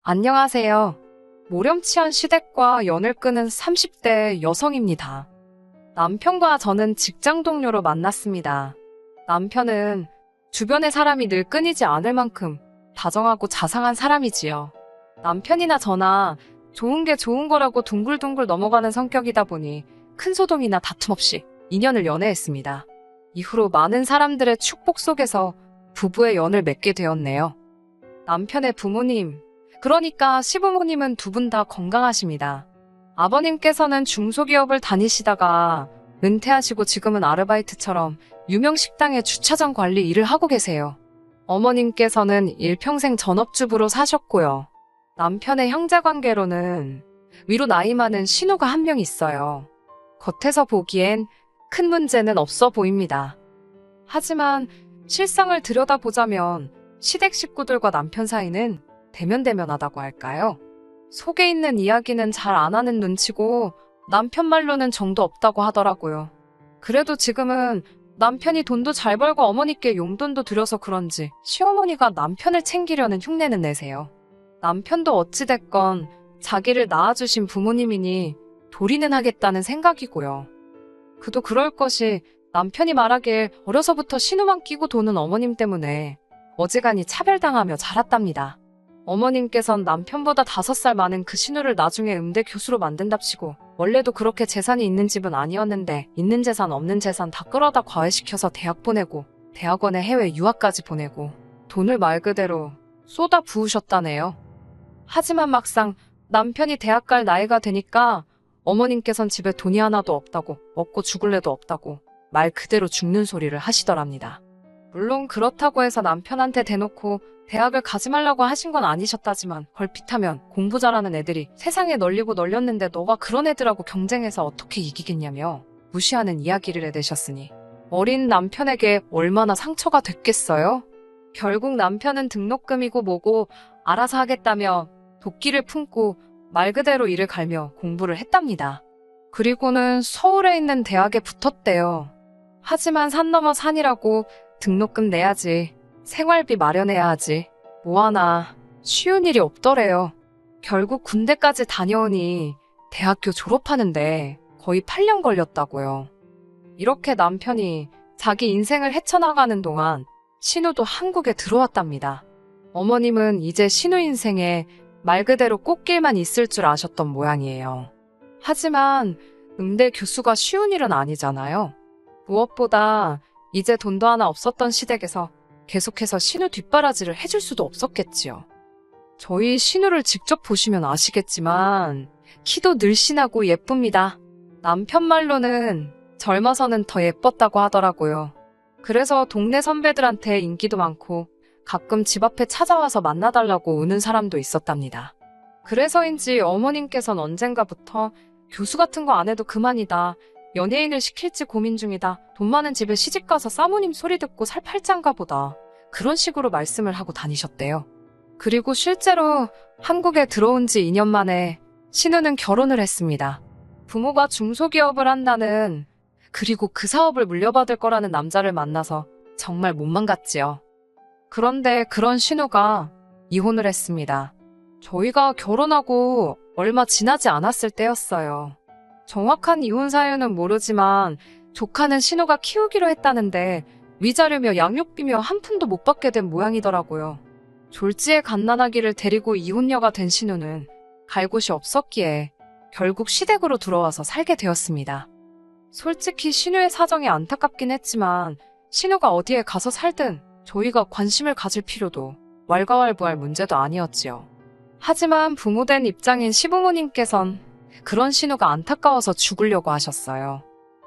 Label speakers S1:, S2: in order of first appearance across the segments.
S1: 안녕하세요. 모렴치한 시댁과 연을 끄는 30대 여성입니다. 남편과 저는 직장 동료로 만났습니다. 남편은 주변의 사람이 늘 끊이지 않을 만큼 다정하고 자상한 사람이지요. 남편이나 저나 좋은 게 좋은 거라고 둥글둥글 넘어가는 성격이다 보니 큰 소동이나 다툼 없이 2년을 연애했습니다. 이후로 많은 사람들의 축복 속에서 부부의 연을 맺게 되었네요. 남편의 부모님, 그러니까 시부모님은 두 분 다 건강하십니다. 아버님께서는 중소기업을 다니시다가 은퇴하시고 지금은 아르바이트처럼 유명 식당의 주차장 관리 일을 하고 계세요. 어머님께서는 일평생 전업주부로 사셨고요. 남편의 형제관계로는 위로 나이 많은 신우가 한 명 있어요. 겉에서 보기엔 큰 문제는 없어 보입니다. 하지만 실상을 들여다보자면 시댁 식구들과 남편 사이는 대면대면하다고 할까요? 속에 있는 이야기는 잘 안 하는 눈치고 남편 말로는 정도 없다고 하더라고요. 그래도 지금은 남편이 돈도 잘 벌고 어머니께 용돈도 드려서 그런지 시어머니가 남편을 챙기려는 흉내는 내세요. 남편도 어찌됐건 자기를 낳아주신 부모님이니 도리는 하겠다는 생각이고요. 그도 그럴 것이 남편이 말하길 어려서부터 신우만 끼고 도는 어머님 때문에 어지간히 차별당하며 자랐답니다. 어머님께선 남편보다 5살 많은 그 신우를 나중에 음대 교수로 만든답시고 원래도 그렇게 재산이 있는 집은 아니었는데 있는 재산 없는 재산 다 끌어다 과외시켜서 대학 보내고 대학원에 해외 유학까지 보내고 돈을 말 그대로 쏟아 부으셨다네요. 하지만 막상 남편이 대학 갈 나이가 되니까 어머님께선 집에 돈이 하나도 없다고 먹고 죽을래도 없다고 말 그대로 죽는 소리를 하시더랍니다. 물론 그렇다고 해서 남편한테 대놓고 대학을 가지 말라고 하신 건 아니셨다지만 걸핏하면 공부 잘하는 애들이 세상에 널리고 널렸는데 너가 그런 애들하고 경쟁해서 어떻게 이기겠냐며 무시하는 이야기를 해대셨으니 어린 남편에게 얼마나 상처가 됐겠어요? 결국 남편은 등록금이고 뭐고 알아서 하겠다며 도끼를 품고 말 그대로 이를 갈며 공부를 했답니다. 그리고는 서울에 있는 대학에 붙었대요. 하지만 산 넘어 산이라고 등록금 내야지, 생활비 마련해야 하지, 뭐하나 쉬운 일이 없더래요. 결국 군대까지 다녀오니 대학교 졸업하는데 거의 8년 걸렸다고요. 이렇게 남편이 자기 인생을 헤쳐나가는 동안 신우도 한국에 들어왔답니다. 어머님은 이제 신우 인생에 말 그대로 꽃길만 있을 줄 아셨던 모양이에요. 하지만 음대 교수가 쉬운 일은 아니잖아요. 무엇보다 이제 돈도 하나 없었던 시댁에서 계속해서 신우 뒷바라지를 해줄 수도 없었겠지요. 저희 신우를 직접 보시면 아시겠지만 키도 늘씬하고 예쁩니다. 남편 말로는 젊어서는 더 예뻤다고 하더라고요. 그래서 동네 선배들한테 인기도 많고 가끔 집 앞에 찾아와서 만나달라고 우는 사람도 있었답니다. 그래서인지 어머님께선 언젠가부터 교수 같은 거 안 해도 그만이다. 연예인을 시킬지 고민 중이다. 돈 많은 집에 시집가서 사모님 소리 듣고 살 팔짱가 보다. 그런 식으로 말씀을 하고 다니셨대요. 그리고 실제로 한국에 들어온 지 2년 만에 신우는 결혼을 했습니다. 부모가 중소기업을 한다는, 그리고 그 사업을 물려받을 거라는 남자를 만나서 정말 못만 갔지요. 그런데 그런 신우가 이혼을 했습니다. 저희가 결혼하고 얼마 지나지 않았을 때였어요. 정확한 이혼 사유는 모르지만 조카는 신우가 키우기로 했다는데 위자료며 양육비며 한 푼도 못 받게 된 모양이더라고요. 졸지에 갓난아기를 데리고 이혼녀가 된 신우는 갈 곳이 없었기에 결국 시댁으로 들어와서 살게 되었습니다. 솔직히 신우의 사정이 안타깝긴 했지만 신우가 어디에 가서 살든 저희가 관심을 가질 필요도 왈가왈부할 문제도 아니었지요. 하지만 부모된 입장인 시부모님께선 그런 신우가 안타까워서 죽으려고 하셨어요.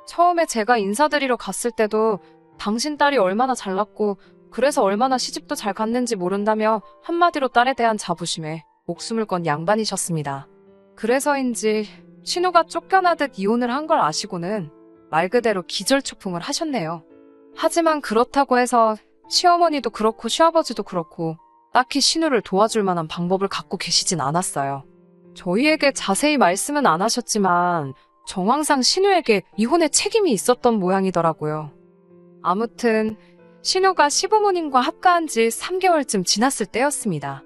S1: 처음에 제가 인사드리러 갔을 때도 당신 딸이 얼마나 잘났고 그래서 얼마나 시집도 잘 갔는지 모른다며 한마디로 딸에 대한 자부심에 목숨을 건 양반이셨습니다. 그래서인지 신우가 쫓겨나듯 이혼을 한 걸 아시고는 말 그대로 기절초풍을 하셨네요. 하지만 그렇다고 해서 시어머니도 그렇고 시아버지도 그렇고 딱히 신우를 도와줄 만한 방법을 갖고 계시진 않았어요. 저희에게 자세히 말씀은 안 하셨지만 정황상 신우에게 이혼의 책임이 있었던 모양이더라고요. 아무튼 신우가 시부모님과 합가한 지 3개월쯤 지났을 때였습니다.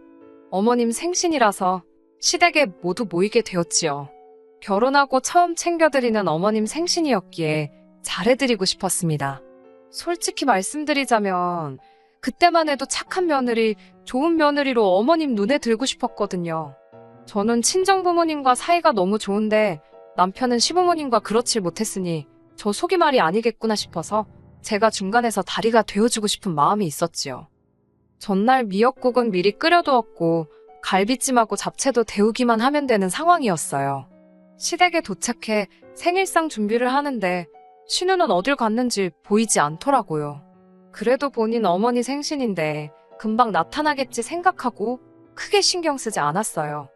S1: 어머님 생신이라서 시댁에 모두 모이게 되었지요. 결혼하고 처음 챙겨드리는 어머님 생신이었기에 잘해드리고 싶었습니다. 솔직히 말씀드리자면 그때만 해도 착한 며느리, 좋은 며느리로 어머님 눈에 들고 싶었거든요. 저는 친정부모님과 사이가 너무 좋은데 남편은 시부모님과 그렇지 못했으니 저 속이 말이 아니겠구나 싶어서 제가 중간에서 다리가 되어주고 싶은 마음이 있었지요. 전날 미역국은 미리 끓여두었고 갈비찜하고 잡채도 데우기만 하면 되는 상황이었어요. 시댁에 도착해 생일상 준비를 하는데 신우는 어딜 갔는지 보이지 않더라고요. 그래도 본인 어머니 생신인데 금방 나타나겠지 생각하고 크게 신경 쓰지 않았어요.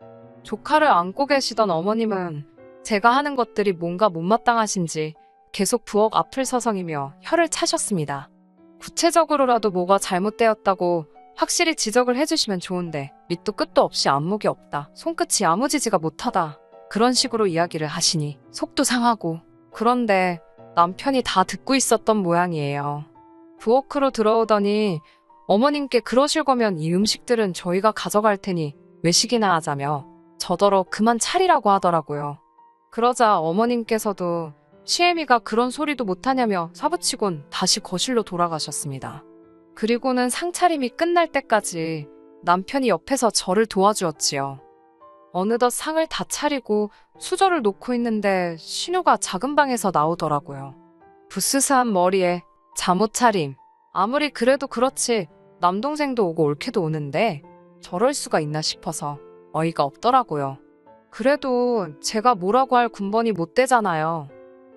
S1: 조카를 안고 계시던 어머님은 제가 하는 것들이 뭔가 못마땅하신지 계속 부엌 앞을 서성이며 혀를 차셨습니다. 구체적으로라도 뭐가 잘못되었다고 확실히 지적을 해주시면 좋은데 밑도 끝도 없이 안목이 없다, 손끝이 야무지지가 못하다, 그런 식으로 이야기를 하시니 속도 상하고. 그런데 남편이 다 듣고 있었던 모양이에요. 부엌으로 들어오더니 어머님께 그러실 거면 이 음식들은 저희가 가져갈 테니 외식이나 하자며 저더러 그만 차리라고 하더라고요. 그러자 어머님께서도 시애미가 그런 소리도 못하냐며 사부치곤 다시 거실로 돌아가셨습니다. 그리고는 상차림이 끝날 때까지 남편이 옆에서 저를 도와주었지요. 어느덧 상을 다 차리고 수저를 놓고 있는데 신우가 작은 방에서 나오더라고요. 부스스한 머리에 잠옷차림. 아무리 그래도 그렇지 남동생도 오고 올케도 오는데 저럴 수가 있나 싶어서 어이가 없더라고요. 그래도 제가 뭐라고 할 군번이 못 되잖아요.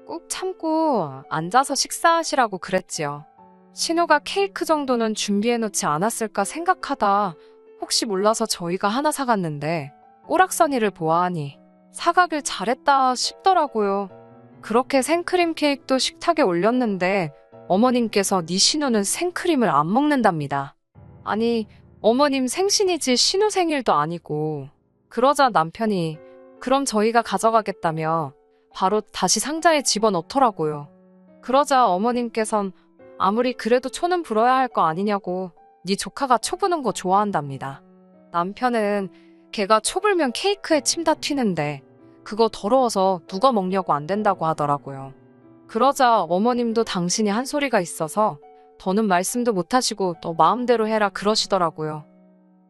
S1: 꾹 참고 앉아서 식사하시라고 그랬지요. 신우가 케이크 정도는 준비해놓지 않았을까 생각하다 혹시 몰라서 저희가 하나 사갔는데 오락선이를 보아하니 사가길 잘했다 싶더라고요. 그렇게 생크림 케이크도 식탁에 올렸는데 어머님께서 네 신우는 생크림을 안 먹는답니다. 아니, 어머님 생신이지 신우 생일도 아니고. 그러자 남편이 그럼 저희가 가져가겠다며 바로 다시 상자에 집어넣더라고요. 그러자 어머님께선 아무리 그래도 초는 불어야 할 거 아니냐고 네 조카가 초 부는 거 좋아한답니다. 남편은 걔가 초 불면 케이크에 침 다 튀는데 그거 더러워서 누가 먹냐고 안 된다고 하더라고요. 그러자 어머님도 당신이 한 소리가 있어서 더는 말씀도 못하시고 너 마음대로 해라 그러시더라고요.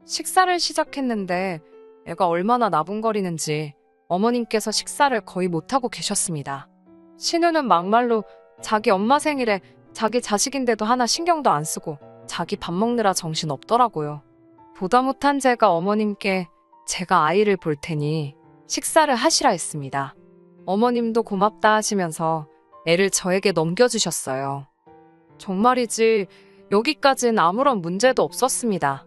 S1: 식사를 시작했는데 애가 얼마나 나분거리는지 어머님께서 식사를 거의 못하고 계셨습니다. 신우는 막말로 자기 엄마 생일에 자기 자식인데도 하나 신경도 안 쓰고 자기 밥 먹느라 정신 없더라고요. 보다 못한 제가 어머님께 제가 아이를 볼 테니 식사를 하시라 했습니다. 어머님도 고맙다 하시면서 애를 저에게 넘겨주셨어요. 정말이지 여기까진 아무런 문제도 없었습니다.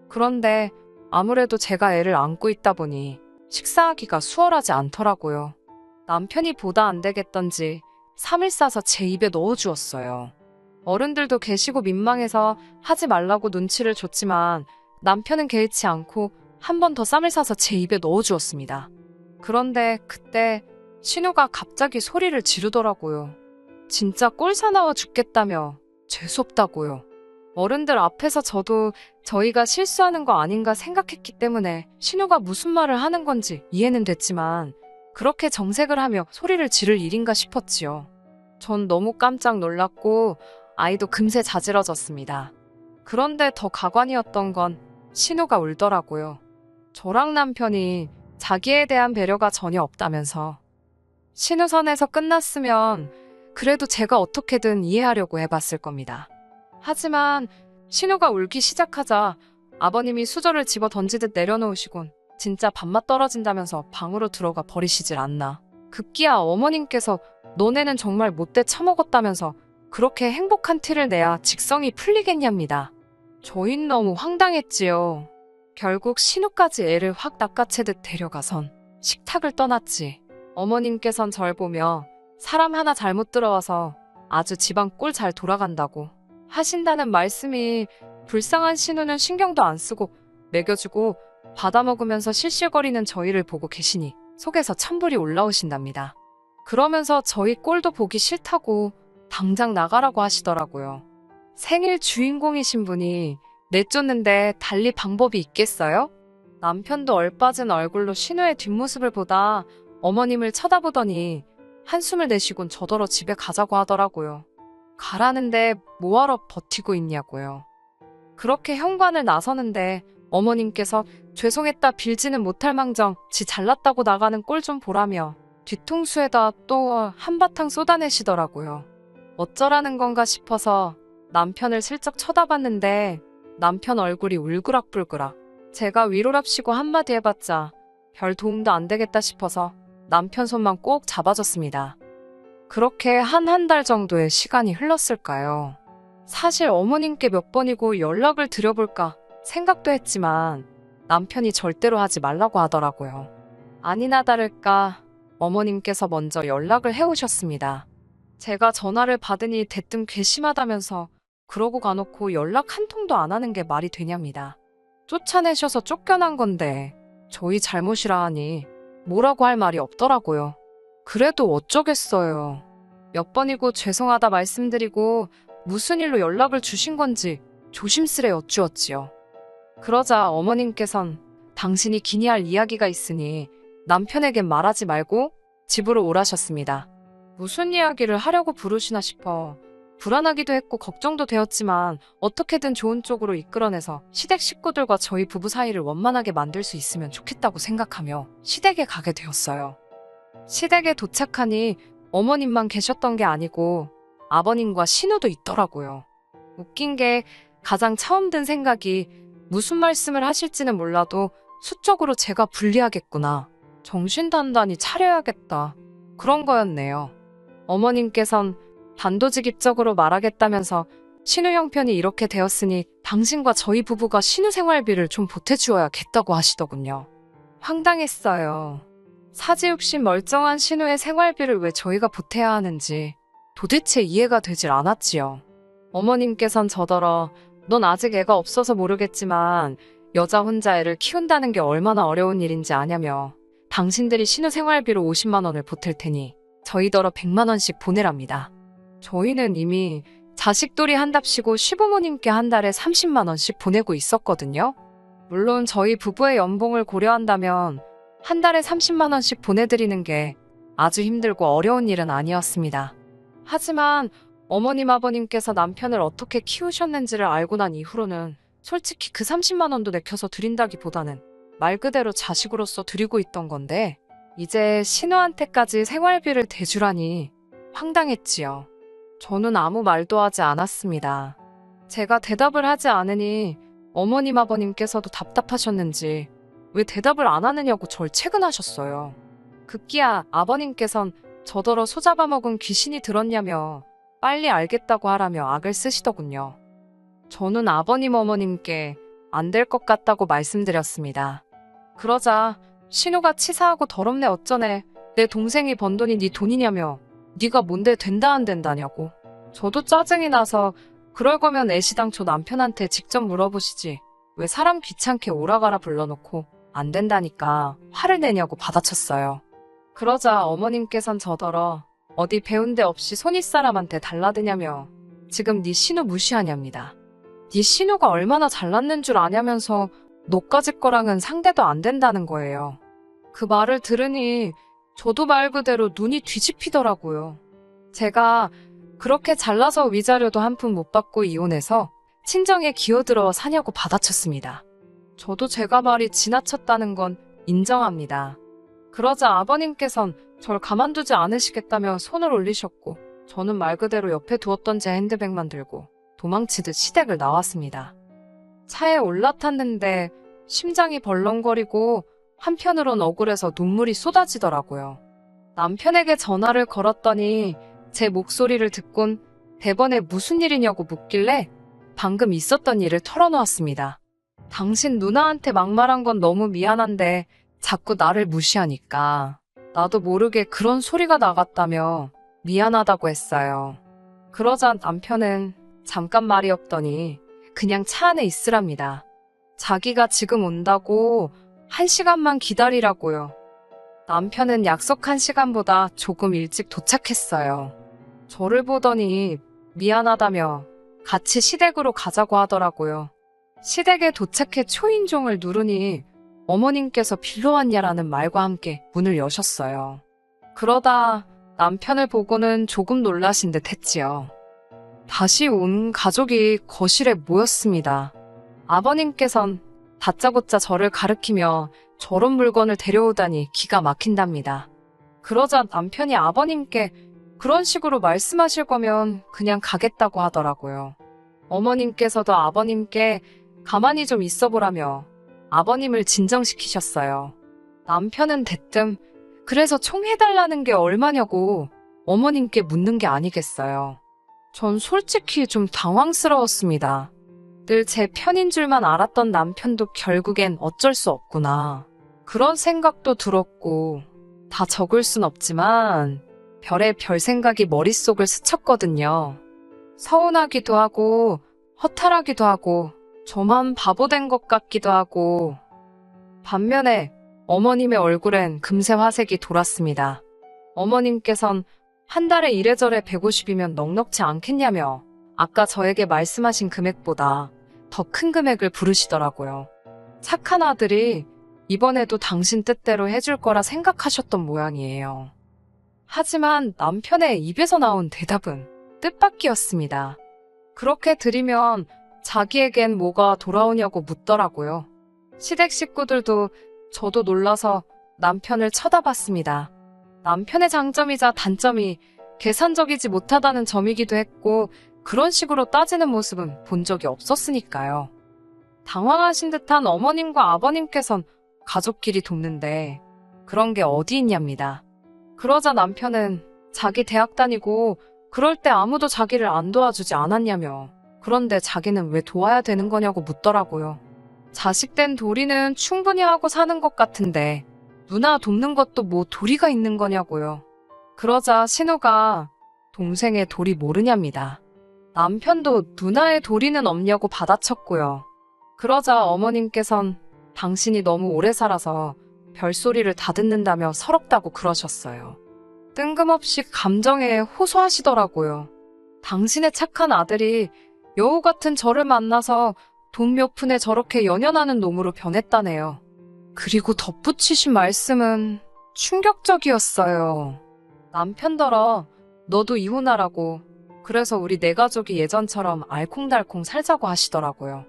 S1: 그런데 아무래도 제가 애를 안고 있다 보니 식사하기가 수월하지 않더라고요. 남편이 보다 안 되겠던지 3일 싸서 제 입에 넣어주었어요. 어른들도 계시고 민망해서 하지 말라고 눈치를 줬지만 남편은 개의치 않고 한 번 더 쌈을 싸서 제 입에 넣어주었습니다. 그런데 그때 신우가 갑자기 소리를 지르더라고요. 진짜 꼴사나워 죽겠다며 재수없다고요. 어른들 앞에서 저도 저희가 실수하는 거 아닌가 생각했기 때문에 신우가 무슨 말을 하는 건지 이해는 됐지만 그렇게 정색을 하며 소리를 지를 일인가 싶었지요. 전 너무 깜짝 놀랐고 아이도 금세 자지러졌습니다. 그런데 더 가관이었던 건 신우가 울더라고요. 저랑 남편이 자기에 대한 배려가 전혀 없다면서. 신우 선에서 끝났으면 그래도 제가 어떻게든 이해하려고 해봤을 겁니다. 하지만 신우가 울기 시작하자 아버님이 수저를 집어 던지듯 내려놓으시곤 진짜 밥맛 떨어진다면서 방으로 들어가 버리시질 않나. 급기야 어머님께서 너네는 정말 못돼 처먹었다면서 그렇게 행복한 티를 내야 직성이 풀리겠냐입니다. 저흰 너무 황당했지요. 결국 신우까지 애를 확 낚아채듯 데려가선 식탁을 떠났지. 어머님께선 절 보며 사람 하나 잘못 들어와서 아주 집안 꼴 잘 돌아간다고 하신다는 말씀이 불쌍한 신우는 신경도 안 쓰고 먹여주고 받아먹으면서 실실거리는 저희를 보고 계시니 속에서 천불이 올라오신답니다. 그러면서 저희 꼴도 보기 싫다고 당장 나가라고 하시더라고요. 생일 주인공이신 분이 내쫓는데 달리 방법이 있겠어요? 남편도 얼빠진 얼굴로 신우의 뒷모습을 보다 어머님을 쳐다보더니 한숨을 내쉬곤 저더러 집에 가자고 하더라고요. 가라는데 뭐하러 버티고 있냐고요. 그렇게 현관을 나서는데 어머님께서 죄송했다 빌지는 못할 망정 지 잘났다고 나가는 꼴 좀 보라며 뒤통수에다 또 한바탕 쏟아내시더라고요. 어쩌라는 건가 싶어서 남편을 슬쩍 쳐다봤는데 남편 얼굴이 울그락불그락. 제가 위로랍시고 한마디 해봤자 별 도움도 안 되겠다 싶어서 남편 손만 꼭 잡아줬습니다. 그렇게 한 달 정도의 시간이 흘렀을까요? 사실 어머님께 몇 번이고 연락을 드려볼까 생각도 했지만 남편이 절대로 하지 말라고 하더라고요. 아니나 다를까 어머님께서 먼저 연락을 해오셨습니다. 제가 전화를 받으니 대뜸 괘씸하다면서 그러고 가놓고 연락 한 통도 안 하는 게 말이 되냐입니다. 쫓아내셔서 쫓겨난 건데 저희 잘못이라 하니 뭐라고 할 말이 없더라고요. 그래도 어쩌겠어요. 몇 번이고 죄송하다 말씀드리고 무슨 일로 연락을 주신 건지 조심스레 여쭈었지요. 그러자 어머님께선 당신이 기니 할 이야기가 있으니 남편에겐 말하지 말고 집으로 오라셨습니다. 무슨 이야기를 하려고 부르시나 싶어 불안하기도 했고 걱정도 되었지만 어떻게든 좋은 쪽으로 이끌어내서 시댁 식구들과 저희 부부 사이를 원만하게 만들 수 있으면 좋겠다고 생각하며 시댁에 가게 되었어요. 시댁에 도착하니 어머님만 계셨던 게 아니고 아버님과 신우도 있더라고요. 웃긴 게 가장 처음 든 생각이 무슨 말씀을 하실지는 몰라도 수적으로 제가 불리하겠구나. 정신 단단히 차려야겠다. 그런 거였네요. 어머님께선 단도직입적으로 말하겠다면서 신우 형편이 이렇게 되었으니 당신과 저희 부부가 신우 생활비를 좀 보태주어야겠다고 하시더군요. 황당했어요. 사지육신 멀쩡한 신우의 생활비를 왜 저희가 보태야 하는지 도대체 이해가 되질 않았지요. 어머님께선 저더러 넌 아직 애가 없어서 모르겠지만 여자 혼자 애를 키운다는 게 얼마나 어려운 일인지 아냐며 당신들이 신우 생활비로 50만 원을 보탤 테니 저희더러 100만 원씩 보내랍니다. 저희는 이미 자식돌이 한답시고 시부모님께 한 달에 30만 원씩 보내고 있었거든요. 물론 저희 부부의 연봉을 고려한다면 한 달에 30만 원씩 보내드리는 게 아주 힘들고 어려운 일은 아니었습니다. 하지만 어머님 아버님께서 남편을 어떻게 키우셨는지를 알고 난 이후로는 솔직히 그 30만 원도 내켜서 드린다기보다는 말 그대로 자식으로서 드리고 있던 건데 이제 신우한테까지 생활비를 대주라니 황당했지요. 저는 아무 말도 하지 않았습니다. 제가 대답을 하지 않으니 어머님 아버님께서도 답답하셨는지 왜 대답을 안 하느냐고 절 채근하셨어요. 급기야 아버님께선 저더러 소잡아먹은 귀신이 들었냐며 빨리 알겠다고 하라며 악을 쓰시더군요. 저는 아버님 어머님께 안 될 것 같다고 말씀드렸습니다. 그러자 신우가 치사하고 더럽네 어쩌네 내 동생이 번 돈이 네 돈이냐며 네가 뭔데 된다 안 된다냐고. 저도 짜증이 나서 그럴 거면 애시당초 남편한테 직접 물어보시지 왜 사람 귀찮게 오라가라 불러놓고 안 된다니까 화를 내냐고 받아쳤어요. 그러자 어머님께선 저더러 어디 배운 데 없이 손윗사람한테 달라드냐며 지금 네 신우 무시하냐입니다. 네 신우가 얼마나 잘났는 줄 아냐면서 너까지 거랑은 상대도 안 된다는 거예요. 그 말을 들으니 저도 말 그대로 눈이 뒤집히더라고요. 제가 그렇게 잘나서 위자료도 한 푼 못 받고 이혼해서 친정에 기어들어 사냐고 받아쳤습니다. 저도 제가 말이 지나쳤다는 건 인정합니다. 그러자 아버님께선 절 가만두지 않으시겠다며 손을 올리셨고 저는 말 그대로 옆에 두었던 제 핸드백만 들고 도망치듯 시댁을 나왔습니다. 차에 올라탔는데 심장이 벌렁거리고 한편으론 억울해서 눈물이 쏟아지더라고요. 남편에게 전화를 걸었더니 제 목소리를 듣곤 대번에 무슨 일이냐고 묻길래 방금 있었던 일을 털어놓았습니다. 당신 누나한테 막말한 건 너무 미안한데 자꾸 나를 무시하니까 나도 모르게 그런 소리가 나갔다며 미안하다고 했어요. 그러자 남편은 잠깐 말이 없더니 그냥 차 안에 있으랍니다. 자기가 지금 온다고 1시간만 기다리라고요. 남편은 약속한 시간보다 조금 일찍 도착했어요. 저를 보더니 미안하다며 같이 시댁으로 가자고 하더라고요. 시댁에 도착해 초인종을 누르니 어머님께서 빌러 왔냐라는 말과 함께 문을 여셨어요. 그러다 남편을 보고는 조금 놀라신 듯 했지요. 다시 온 가족이 거실에 모였습니다. 아버님께선 다짜고짜 저를 가리키며 저런 물건을 데려오다니 기가 막힌답니다. 그러자 남편이 아버님께 그런 식으로 말씀하실 거면 그냥 가겠다고 하더라고요. 어머님께서도 아버님께 가만히 좀 있어 보라며 아버님을 진정시키셨어요. 남편은 대뜸 그래서 총 해달라는 게 얼마냐고 어머님께 묻는 게 아니겠어요. 전 솔직히 좀 당황스러웠습니다. 늘 제 편인 줄만 알았던 남편도 결국엔 어쩔 수 없구나. 그런 생각도 들었고 다 적을 순 없지만 별의 별 생각이 머릿속을 스쳤거든요. 서운하기도 하고 허탈하기도 하고 저만 바보 된 것 같기도 하고 반면에 어머님의 얼굴엔 금세 화색이 돌았습니다. 어머님께선 한 달에 이래저래 150이면 넉넉지 않겠냐며 아까 저에게 말씀하신 금액보다 더 큰 금액을 부르시더라고요. 착한 아들이 이번에도 당신 뜻대로 해줄 거라 생각하셨던 모양이에요. 하지만 남편의 입에서 나온 대답은 뜻밖이었습니다. 그렇게 드리면 자기에겐 뭐가 돌아오냐고 묻더라고요. 시댁 식구들도 저도 놀라서 남편을 쳐다봤습니다. 남편의 장점이자 단점이 계산적이지 못하다는 점이기도 했고 그런 식으로 따지는 모습은 본 적이 없었으니까요. 당황하신 듯한 어머님과 아버님께선 가족끼리 돕는데 그런 게 어디 있냐입니다. 그러자 남편은 자기 대학 다니고 그럴 때 아무도 자기를 안 도와주지 않았냐며 그런데 자기는 왜 도와야 되는 거냐고 묻더라고요. 자식된 도리는 충분히 하고 사는 것 같은데 누나 돕는 것도 뭐 도리가 있는 거냐고요. 그러자 신우가 동생의 도리 모르냐입니다. 남편도 누나의 도리는 없냐고 받아쳤고요. 그러자 어머님께선 당신이 너무 오래 살아서 별소리를 다 듣는다며 서럽다고 그러셨어요. 뜬금없이 감정에 호소하시더라고요. 당신의 착한 아들이 여우 같은 저를 만나서 돈 몇 푼에 저렇게 연연하는 놈으로 변했다네요. 그리고 덧붙이신 말씀은 충격적이었어요. 남편더러 너도 이혼하라고 그래서 우리 네 가족이 예전처럼 알콩달콩 살자고 하시더라고요.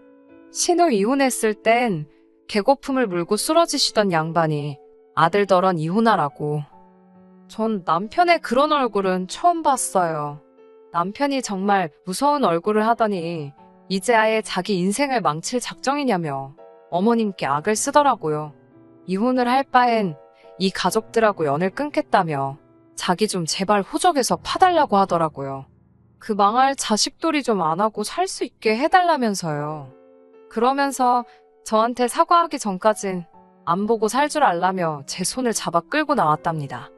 S1: 신우 이혼했을 땐 개거품을 물고 쓰러지시던 양반이 아들더런 이혼하라고. 전 남편의 그런 얼굴은 처음 봤어요. 남편이 정말 무서운 얼굴을 하더니 이제 아예 자기 인생을 망칠 작정이냐며 어머님께 악을 쓰더라고요. 이혼을 할 바엔 이 가족들하고 연을 끊겠다며 자기 좀 제발 호적에서 파달라고 하더라고요. 그 망할 자식돌이 좀 안 하고 살 수 있게 해달라면서요. 그러면서 저한테 사과하기 전까진 안 보고 살 줄 알라며 제 손을 잡아 끌고 나왔답니다.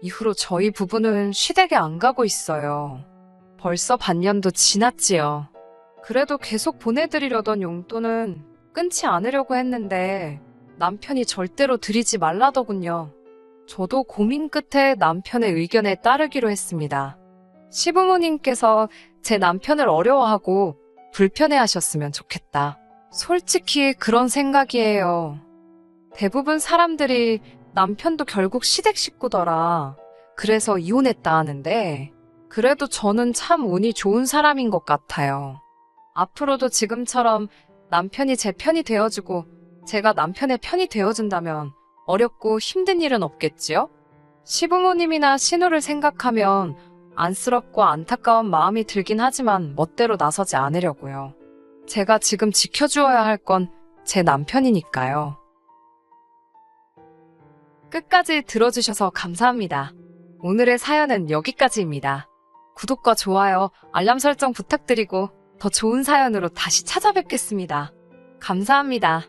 S1: 이후로 저희 부부는 시댁에 안 가고 있어요. 벌써 반년도 지났지요. 그래도 계속 보내드리려던 용돈은 끊지 않으려고 했는데 남편이 절대로 드리지 말라더군요. 저도 고민 끝에 남편의 의견에 따르기로 했습니다. 시부모님께서 제 남편을 어려워하고 불편해하셨으면 좋겠다. 솔직히 그런 생각이에요. 대부분 사람들이 남편도 결국 시댁 식구더라. 그래서 이혼했다 하는데 그래도 저는 참 운이 좋은 사람인 것 같아요. 앞으로도 지금처럼 남편이 제 편이 되어주고 제가 남편의 편이 되어준다면 어렵고 힘든 일은 없겠지요? 시부모님이나 신우를 생각하면 안쓰럽고 안타까운 마음이 들긴 하지만 멋대로 나서지 않으려고요. 제가 지금 지켜주어야 할 건 제 남편이니까요. 끝까지 들어주셔서 감사합니다. 오늘의 사연은 여기까지입니다. 구독과 좋아요, 알람 설정 부탁드리고 더 좋은 사연으로 다시 찾아뵙겠습니다. 감사합니다.